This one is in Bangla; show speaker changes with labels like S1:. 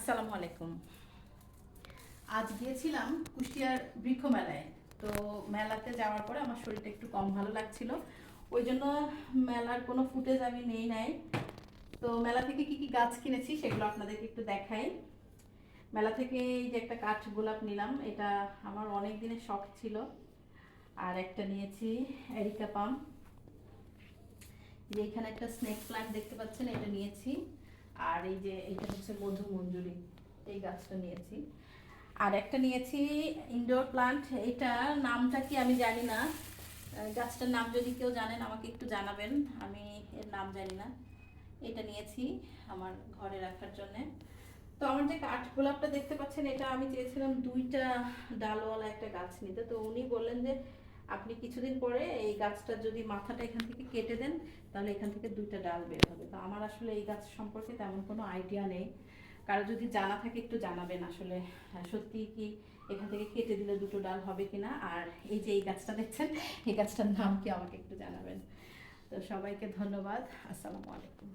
S1: আসসালামু আলাইকুম। আজ গিয়েছিলাম কুষ্টিয়ার বৃক্ষ মেলায়। তো মেলাতে যাওয়ার পরে আমার শরীরটা একটু কম ভালো লাগছিল, ওই জন্য মেলার কোনো ফুটেজ আমি নেই নাই। তো মেলা থেকে কি কি গাছ কিনেছি সেগুলো আপনাদেরকে একটু দেখাই। মেলা থেকে এই যে একটা কাঠ গোলাপ নিলাম, এটা আমার অনেক দিনের শখ ছিল। আর একটা নিয়েছি এরিকা পাম। যে এখানে একটা স্নেক প্ল্যান্ট দেখতে পাচ্ছেন, এটা নিয়েছি। আর এই যে এটা হচ্ছে মধু মঞ্জুরি, এই গাছটা নিয়েছি। আর একটা নিয়েছি ইনডোর প্লান্ট, এটা নামটা কি আমি জানি না। গাছটার নাম যদি কেউ জানেন আমাকে একটু জানাবেন, আমি এর নাম জানি না। এটা নিয়েছি আমার ঘরে রাখার জন্যে। তো আমার যে কাঠ গোলাপটা দেখতে পাচ্ছেন, এটা আমি চেয়েছিলাম দুইটা ডালওয়ালা একটা গাছ নিতে। তো উনি বললেন যে আপনি কিছুদিন পরে এই গাছটার যদি মাথাটা এখান থেকে কেটে দেন তাহলে এখান থেকে দুইটা ডাল বের হবে। তো আমার আসলে এই গাছ সম্পর্কে তেমন কোনো আইডিয়া নেই, কারো যদি জানা থাকে একটু জানাবেন আসলে সত্যি কি এখান থেকে কেটে দিলে দুটো ডাল হবে কিনা। আর এই যে এই গাছটা দেখছেন, এই গাছটার নাম কি আমাকে একটু জানাবেন। তো সবাইকে ধন্যবাদ। আসসালামু আলাইকুম।